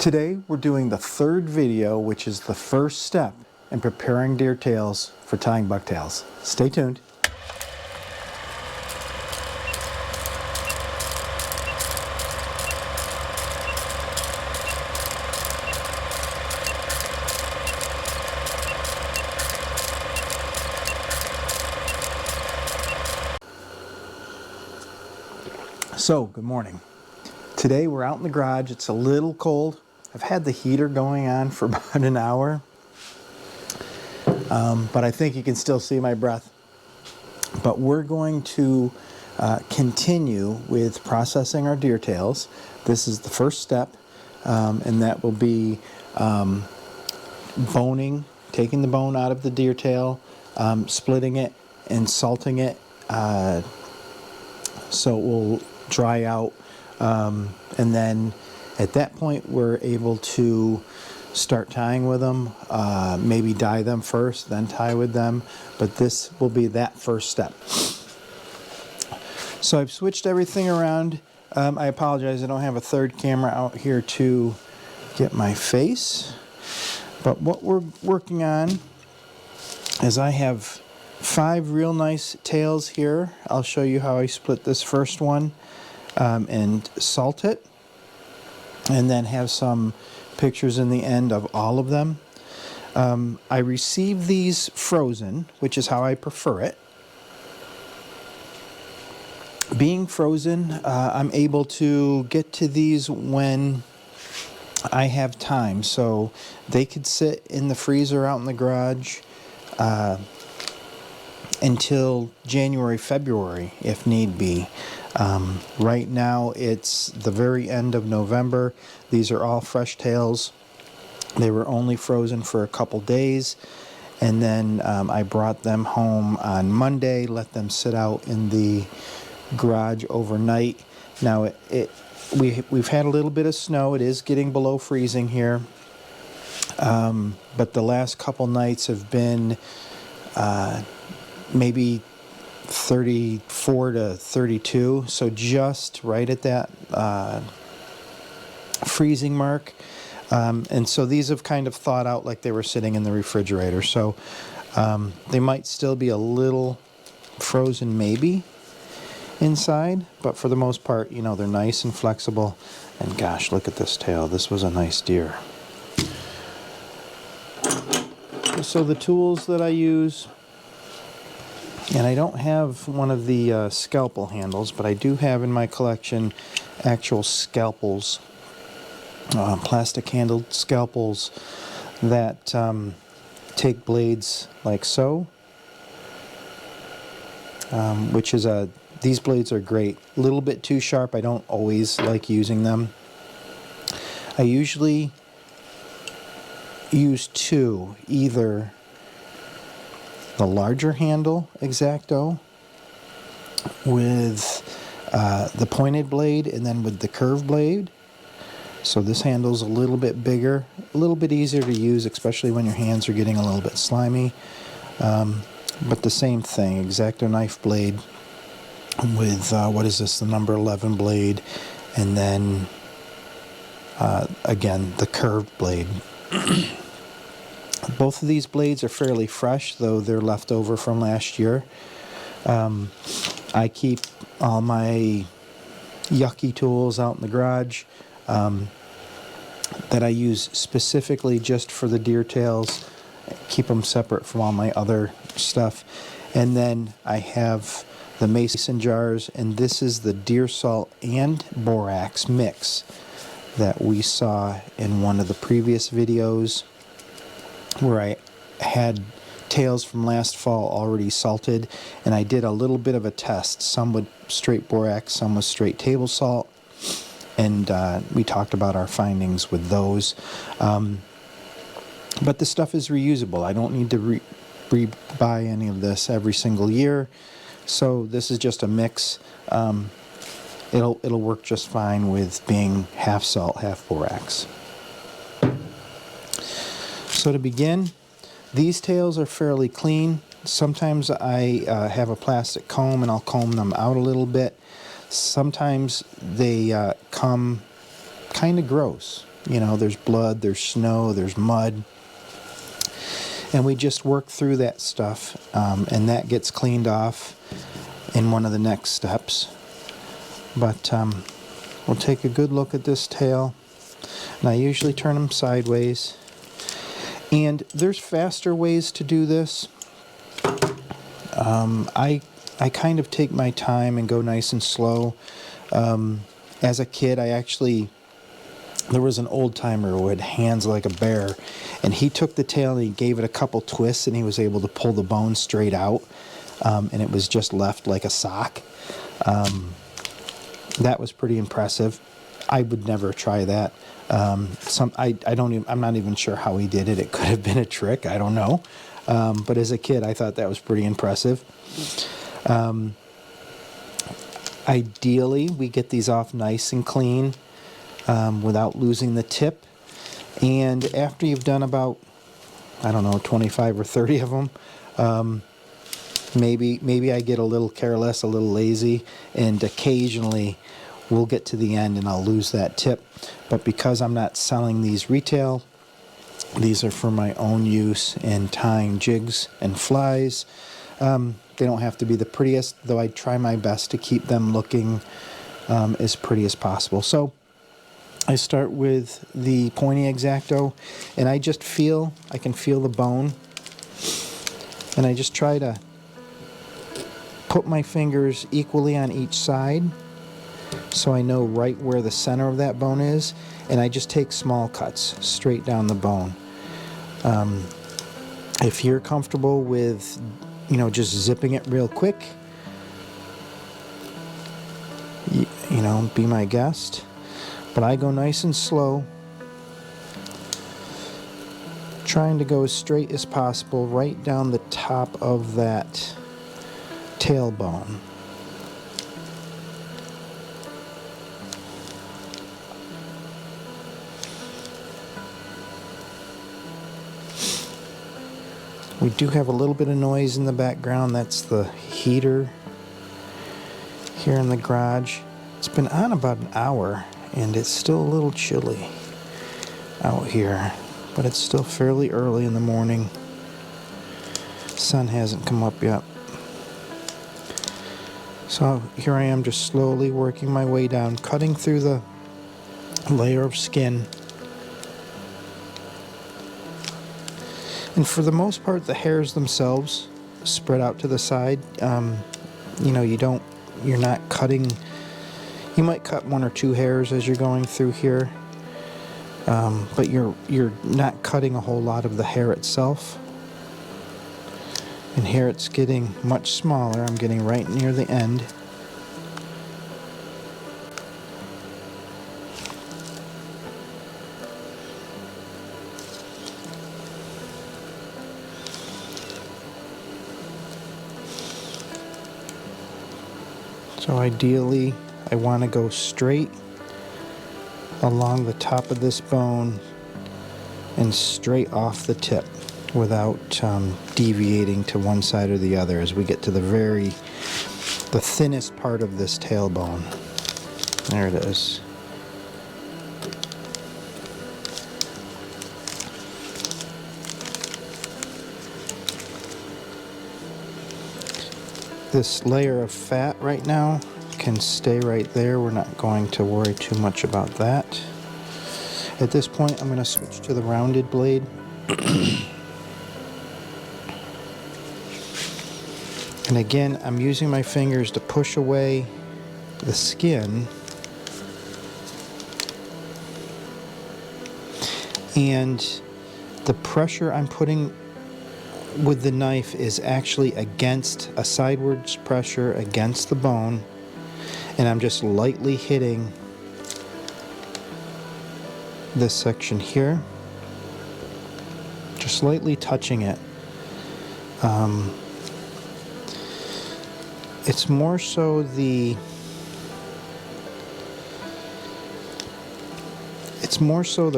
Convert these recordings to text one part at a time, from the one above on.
Today we're doing the third video, which is the first step in preparing deer tails for tying bucktails. Stay tuned. So, good morning. Today we're out in the garage. It's a little cold. I've had the heater going on for about an hour, but I think you can still see my breath. But we're going to continue with processing our deer tails. This is the first step, and that will be boning, taking the bone out of the deer tail, splitting it, and salting it so it will dry out. And then at that point we're able to start tying with them, maybe dye them first, then tie with them, but this will be that first step. So I've switched everything around. I apologize, I don't have a third camera out here to get my face, but what we're working on is I have 5 real nice tails here. I'll show you how I split this first one and salt it, and then have some pictures in the end of all of them. I received these frozen, which is how I prefer it. Being frozen, I'm able to get to these when I have time, so they could sit in the freezer out in the garage until January, February, if need be. Right now it's the very end of November. These are all fresh tails. They were only frozen for a couple days, and then I brought them home on Monday, let them sit out in the garage overnight. Now we've had a little bit of snow. It is getting below freezing here, but the last couple nights have been maybe 34 to 32, so just right at that freezing mark. And so these have kind of thawed out like they were sitting in the refrigerator, so they might still be a little frozen maybe inside, but for the most part, you know, they're nice and flexible. And gosh, look at this tail. This was a nice deer. So the tools that I use, and I don't have one of the scalpel handles, but I do have in my collection actual scalpels, plastic handled scalpels that take blades like so, which is these blades are great. A little bit too sharp. I don't always like using them. I usually use 2, either the larger handle X-Acto with the pointed blade, and then with the curved blade. So this handle's a little bit bigger, a little bit easier to use, especially when your hands are getting a little bit slimy. But the same thing, X-Acto knife blade with, what is this, the number 11 blade, and then again the curved blade. Both of these blades are fairly fresh, though they're left over from last year. I keep all my yucky tools out in the garage that I use specifically just for the deer tails. Keep them separate from all my other stuff. And then I have the mason jars, and this is the deer salt and borax mix that we saw in one of the previous videos, where I had tails from last fall already salted, and I did a little bit of a test, some with straight borax, some with straight table salt, and we talked about our findings with those. But the stuff is reusable. I don't need to re-buy any of this every single year, so this is just a mix. It'll work just fine with being half salt, half borax. So to begin, these tails are fairly clean. Sometimes I have a plastic comb and I'll comb them out a little bit. Sometimes they come kind of gross. You know, there's blood, there's snow, there's mud. And we just work through that stuff, and that gets cleaned off in one of the next steps. But we'll take a good look at this tail. And I usually turn them sideways. And there's faster ways to do this. I kind of take my time and go nice and slow. As a kid, there was an old timer who had hands like a bear, and he took the tail and he gave it a couple twists, and he was able to pull the bone straight out, and it was just left like a sock. That was pretty impressive. I would never try that. I'm not even sure how he did it. It could have been a trick. I don't know. But as a kid, I thought that was pretty impressive. Ideally, we get these off nice and clean without losing the tip. And after you've done about, 25 or 30 of them, maybe I get a little careless, a little lazy, and occasionally we'll get to the end and I'll lose that tip. But because I'm not selling these retail, these are for my own use in tying jigs and flies. They don't have to be the prettiest, though I try my best to keep them looking as pretty as possible. So I start with the pointy X-Acto, and I can feel the bone, and I just try to put my fingers equally on each side so I know right where the center of that bone is, and I just take small cuts straight down the bone. If you're comfortable with, just zipping it real quick, be my guest. But I go nice and slow, trying to go as straight as possible right down the top of that tailbone. We do have a little bit of noise in the background. That's the heater here in the garage. It's been on about an hour, and it's still a little chilly out here, but it's still fairly early in the morning. Sun hasn't come up yet. So here I am, just slowly working my way down, cutting through the layer of skin. And for the most part, the hairs themselves spread out to the side. You're not cutting. You might cut one or two hairs as you're going through here, but you're not cutting a whole lot of the hair itself. And here it's getting much smaller. I'm getting right near the end. So ideally, I want to go straight along the top of this bone and straight off the tip without deviating to one side or the other as we get to the thinnest part of this tailbone. There it is. This layer of fat right now can stay right there. We're not going to worry too much about that. At this point, I'm going to switch to the rounded blade. And again, I'm using my fingers to push away the skin. And the pressure I'm putting with the knife is actually against a sidewards pressure against the bone, and I'm just lightly hitting this section here, just lightly touching it. It's more so the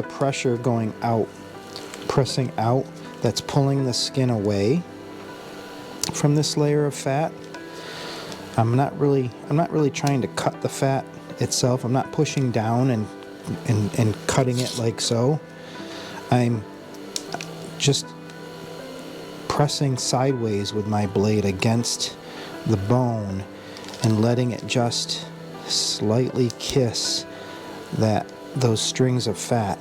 pressure going out, pressing out, that's pulling the skin away from this layer of fat. I'm not really trying to cut the fat itself. I'm not pushing down and and cutting it like so, I'm just pressing sideways with my blade against the bone and letting it just slightly kiss those strings of fat.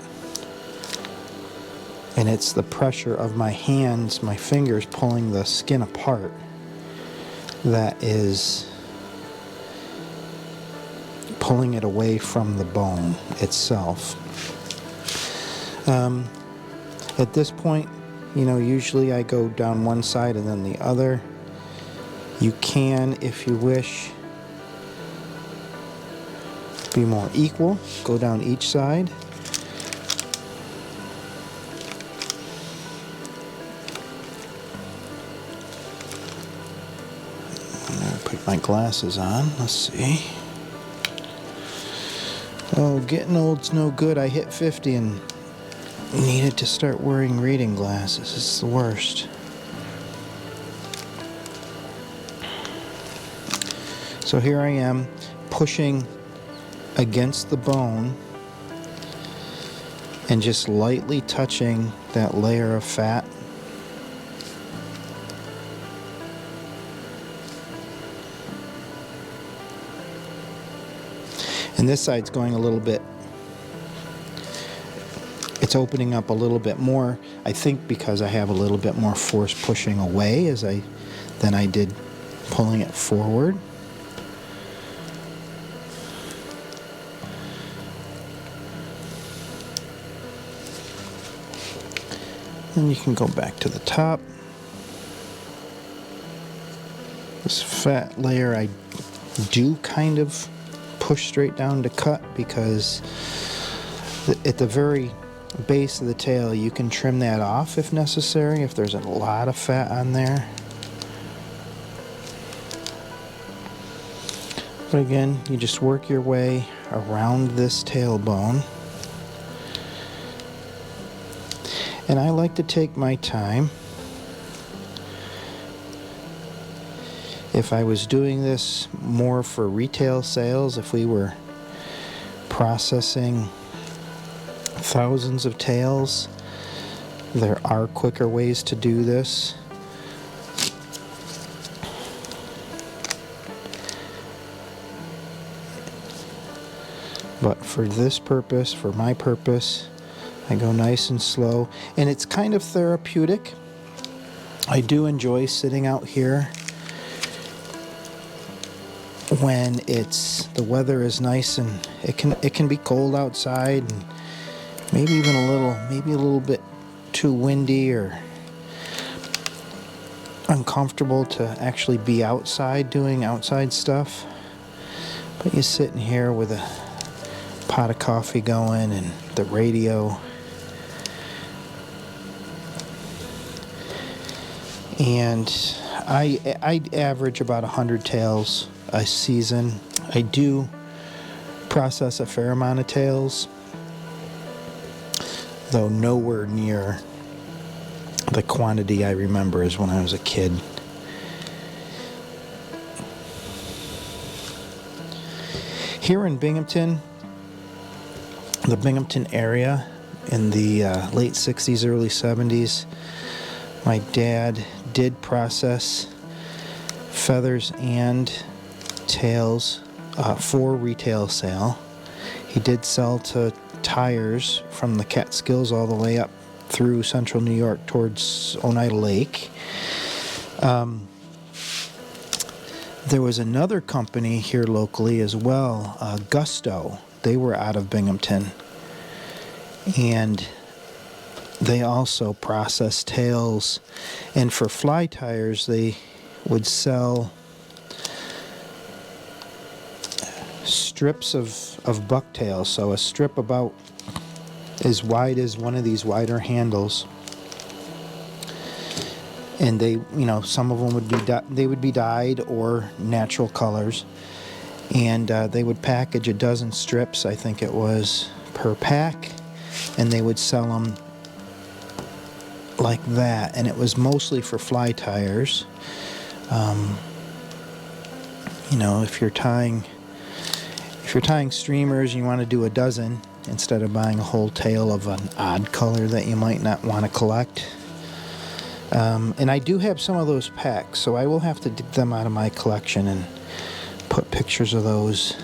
And it's the pressure of my hands, my fingers pulling the skin apart that is pulling it away from the bone itself. At this point, usually I go down one side and then the other. You can, if you wish, be more equal. Go down each side. Put my glasses on. Let's see. Oh, getting old's no good. I hit 50 and needed to start wearing reading glasses. It's the worst. So here I am pushing against the bone and just lightly touching that layer of fat. And this side's going a little bit, it's opening up a little bit more, I think because I have a little bit more force pushing away than I did pulling it forward. Then you can go back to the top. This fat layer I do kind of push straight down to cut because at the very base of the tail you can trim that off if necessary, if there's a lot of fat on there. But again, you just work your way around this tailbone. And I like to take my time. If I was doing this more for retail sales, if we were processing thousands of tails, there are quicker ways to do this. But for this purpose, for my purpose, I go nice and slow. And it's kind of therapeutic. I do enjoy sitting out here when the weather is nice and it can be cold outside and maybe a little bit too windy or uncomfortable to actually be outside doing outside stuff. But you're sitting here with a pot of coffee going and the radio. And I average about 100 tails a season. I do process a fair amount of tails, though nowhere near the quantity I remember as when I was a kid. Here in Binghamton, the Binghamton area, in the late 60s, early 70s, my dad did process feathers and tails for retail sale. He did sell to tires from the Catskills all the way up through central New York towards Oneida Lake. There was another company here locally as well, Gusto. They were out of Binghamton. And they also processed tails. And for fly tires, they would sell strips of bucktails. So a strip about as wide as one of these wider handles. And they, some of them would be dyed or natural colors. And they would package a dozen strips, I think it was, per pack. And they would sell them like that. And it was mostly for fly tires. If you're tying streamers and you want to do a dozen, instead of buying a whole tail of an odd color that you might not want to collect. And I do have some of those packs, so I will have to dig them out of my collection and put pictures of those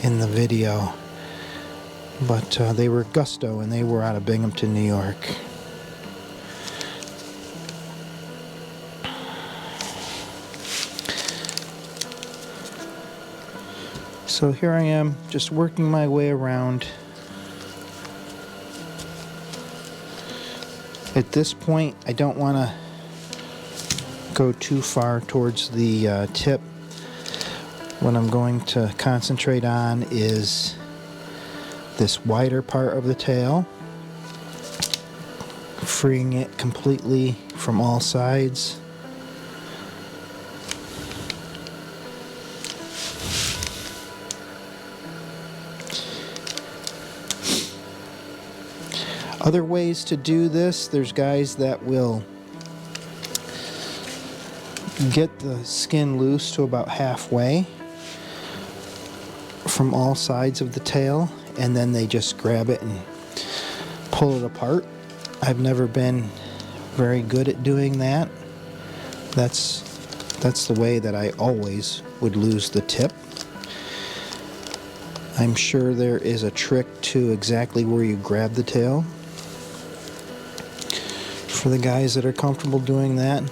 in the video. But they were Gusto, and they were out of Binghamton, New York. So here I am, just working my way around. At this point, I don't want to go too far towards the tip. What I'm going to concentrate on is this wider part of the tail, freeing it completely from all sides. Other ways to do this, there's guys that will get the skin loose to about halfway from all sides of the tail, and then they just grab it and pull it apart. I've never been very good at doing that. That's the way that I always would lose the tip. I'm sure there is a trick to exactly where you grab the tail for the guys that are comfortable doing that.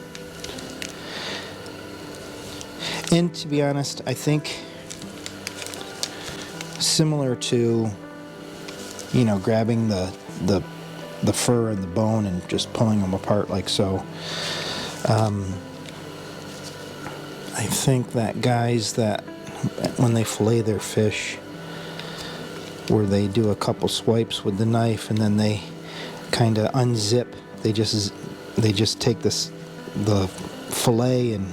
And to be honest, I think similar to, you know, grabbing the fur and the bone and just pulling them apart like so. I think that guys that when they fillet their fish, where they do a couple swipes with the knife and then they kind of unzip, they just take the fillet and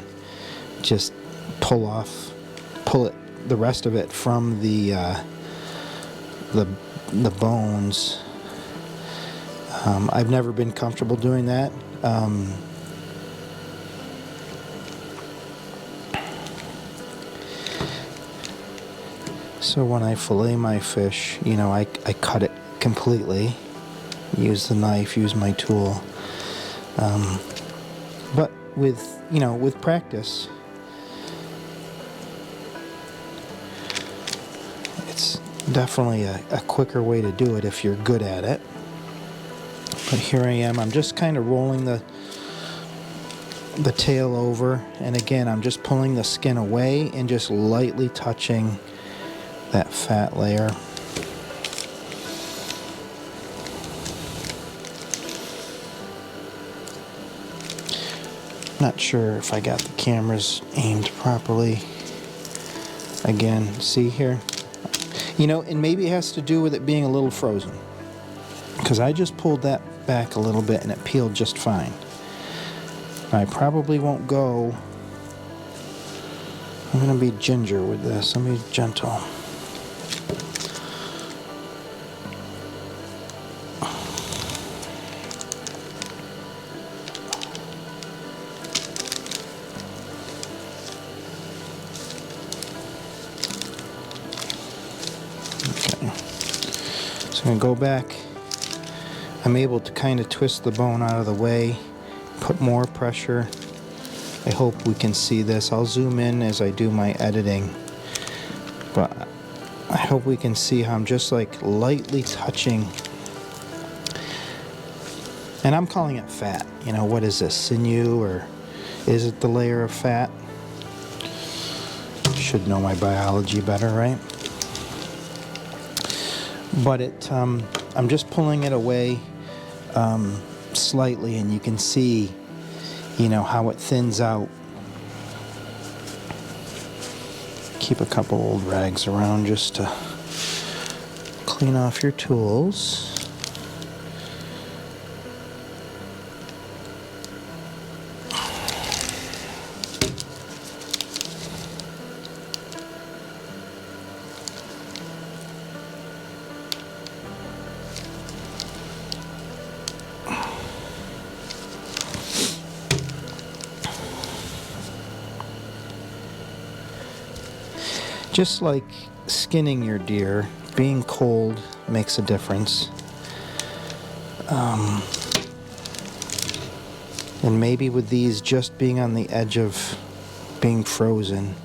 just pull the rest of it from the bones. I've never been comfortable doing that. So when I fillet my fish, you know, I cut it completely, use the knife, use my tool. But with practice, it's definitely a quicker way to do it if you're good at it. But here I am, I'm just kind of rolling the tail over, and again, I'm just pulling the skin away and just lightly touching that fat layer. Not sure if I got the cameras aimed properly. Again, see here? You know, and maybe it has to do with it being a little frozen, because I just pulled that back a little bit and it peeled just fine. I probably won't go. I'm going to be ginger with this. Let me be gentle. So I'm going to go back. I'm able to kind of twist the bone out of the way, put more pressure. I hope we can see this. I'll zoom in as I do my editing, but I hope we can see how I'm just like lightly touching. And I'm calling it fat. You know, what is this, sinew, or is it the layer of fat? Should know my biology better, right? But I'm just pulling it away slightly, and you can see, you know, how it thins out. Keep a couple old rags around just to clean off your tools. Just like skinning your deer, being cold makes a difference. And maybe with these just being on the edge of being frozen,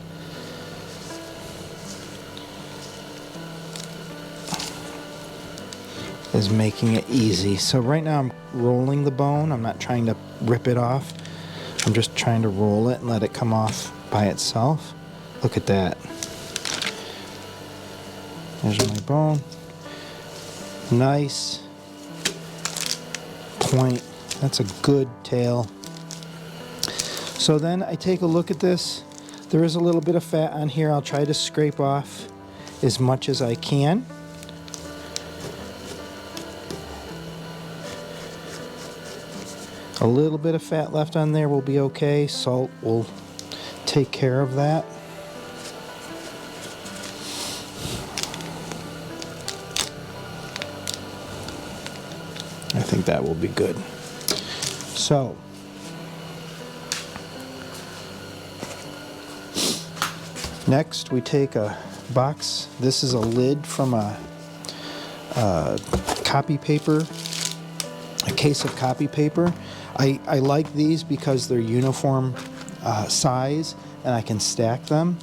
is making it easy. So right now I'm rolling the bone. I'm not trying to rip it off. I'm just trying to roll it and let it come off by itself. Look at that. There's my bone. Nice point. That's a good tail. So then I take a look at this. There is a little bit of fat on here. I'll try to scrape off as much as I can. A little bit of fat left on there will be okay. Salt will take care of that. I think that will be good. So, next we take a box. This is a lid from a copy paper, a case of copy paper. I like these because they're uniform size and I can stack them.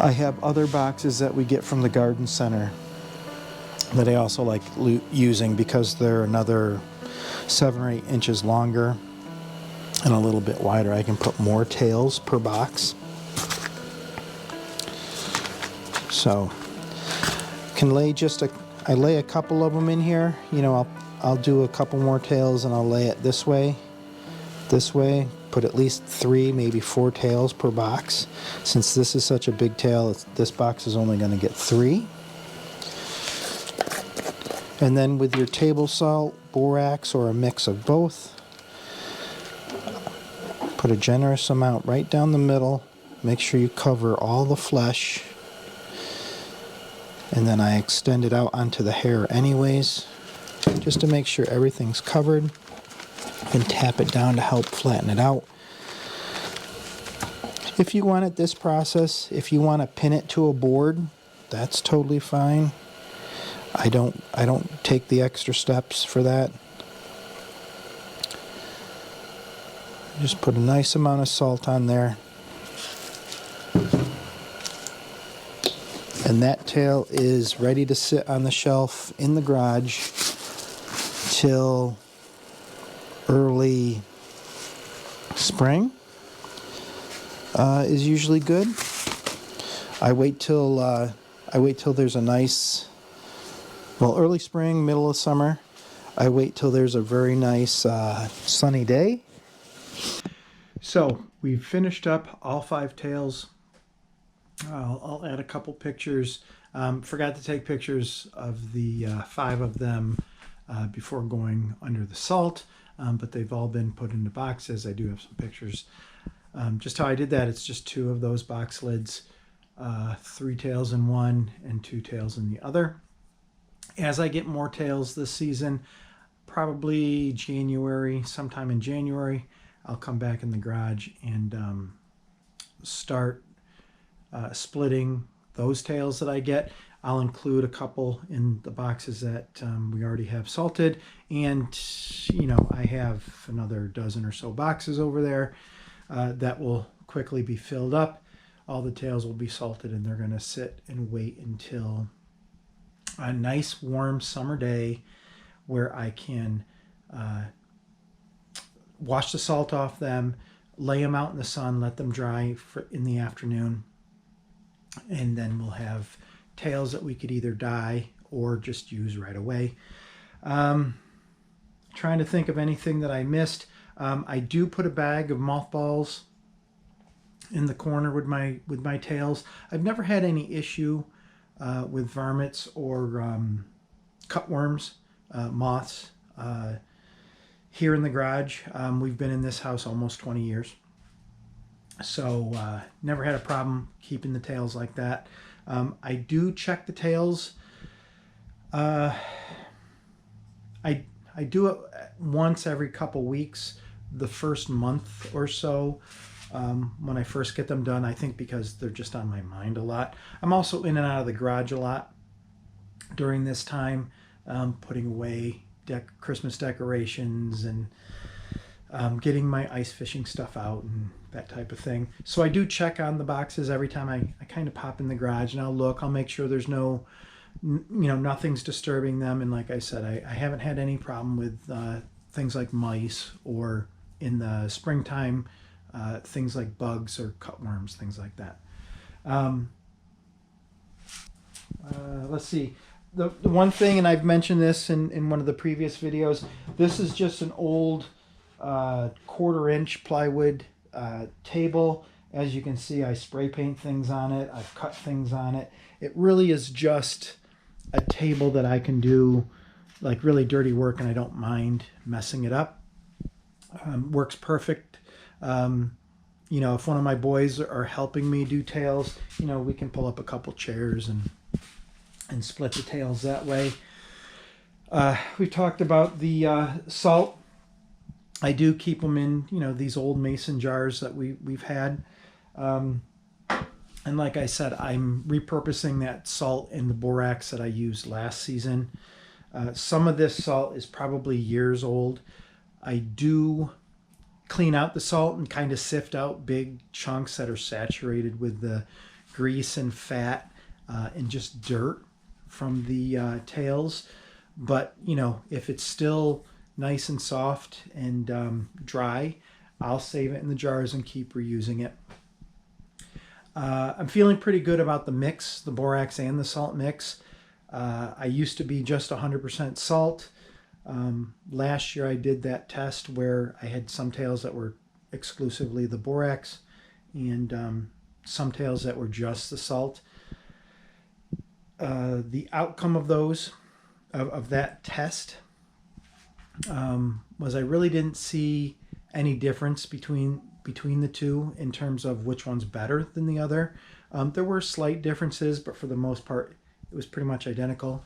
I have other boxes that we get from the garden center that I also like using because they're another 7 or 8 inches longer and a little bit wider. I can put more tails per box. So can lay I lay a couple of them in here. You know, I'll do a couple more tails and I'll lay it this way, put at least 3, maybe 4 tails per box. Since this is such a big tail, this box is only going to get 3. And then with your table salt, borax, or a mix of both, put a generous amount right down the middle. Make sure you cover all the flesh. And then I extend it out onto the hair anyways, just to make sure everything's covered, and tap it down to help flatten it out. If you want it this process, if you want to pin it to a board, that's totally fine. I don't take the extra steps for that. Just put a nice amount of salt on there. And that tail is ready to sit on the shelf in the garage till early spring is usually good. I wait till there's a nice, early spring, middle of summer. I wait till there's a very nice sunny day. So we've finished up all 5 tails. I'll add a couple pictures. Forgot to take pictures of the 5 of them before going under the salt, but they've all been put into boxes. I do have some pictures. Just how I did that, it's just 2 of those box lids, 3 tails in one and 2 tails in the other. As I get more tails this season, probably January, sometime in January, I'll come back in the garage and start splitting those tails that I get. I'll include a couple in the boxes that we already have salted, and you know, I have another dozen or so boxes over there that will quickly be filled up. All the tails will be salted, and they're going to sit and wait until a nice warm summer day where I can wash the salt off them, lay them out in the sun, let them dry in the afternoon, and then we'll have tails that we could either dye or just use right away. Trying to think of anything that I missed. I do put a bag of mothballs in the corner with my tails. I've never had any issue with varmints or cutworms, moths here in the garage. We've been in this house almost 20 years. So never had a problem keeping the tails like that. I do check the tails. I do it once every couple weeks. The first month or so, when I first get them done. I think because they're just on my mind a lot. I'm also in and out of the garage a lot during this time, putting away Christmas decorations and getting my ice fishing stuff out and that type of thing. So I do check on the boxes every time I kind of pop in the garage, and I'll look. I'll make sure there's no, nothing's disturbing them. And like I said, I haven't had any problem with things like mice, or in the springtime, things like bugs or cutworms, things like that. Let's see. The one thing, and I've mentioned this in one of the previous videos, this is just an old 1/4-inch plywood table. As you can see, I spray paint things on it. I've cut things on it. It really is just a table that I can do like really dirty work, and I don't mind messing it up. Works perfect. If one of my boys are helping me do tails, we can pull up a couple chairs and split the tails that way. We've talked about the salt. I do keep them in, these old mason jars that we've had. And like I said, I'm repurposing that salt in the borax that I used last season. Some of this salt is probably years old. I do clean out the salt and kind of sift out big chunks that are saturated with the grease and fat and just dirt from the tails. But, if it's still nice and soft and dry, I'll save it in the jars and keep reusing it. I'm feeling pretty good about the mix, the borax and the salt mix. I used to be just 100% salt. Last year I did that test where I had some tails that were exclusively the borax and some tails that were just the salt. The outcome of those, of that test, was I really didn't see any difference between the two in terms of which one's better than the other. There were slight differences, but for the most part, it was pretty much identical.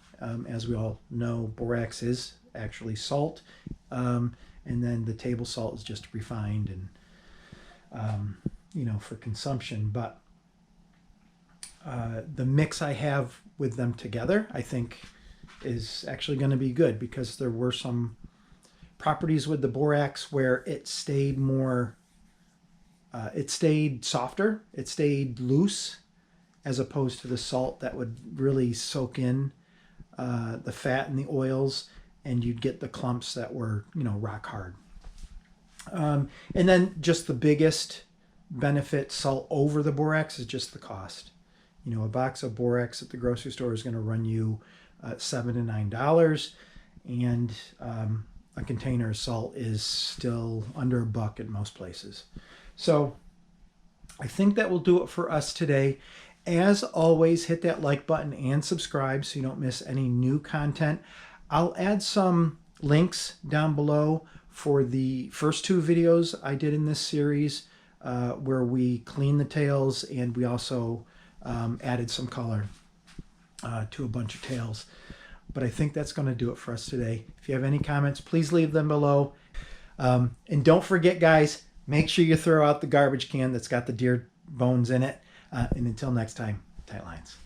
As we all know, borax is actually salt, and then the table salt is just refined and for consumption. But the mix I have with them together, I think, is actually going to be good, because there were some properties with the borax where it stayed more, it stayed softer, it stayed loose, as opposed to the salt that would really soak in the fat and the oils, and you'd get the clumps that were, rock hard. And then just the biggest benefit, salt over the borax, is just the cost. A box of borax at the grocery store is going to run you $7 to $9, and a container of salt is still under $1 at most places. So I think that will do it for us today. As always, hit that like button and subscribe so you don't miss any new content. I'll add some links down below for the first 2 videos I did in this series, where we cleaned the tails, and we also added some color to a bunch of tails. But I think that's going to do it for us today. If you have any comments, please leave them below. And don't forget, guys, make sure you throw out the garbage can that's got the deer bones in it. And until next time, tight lines.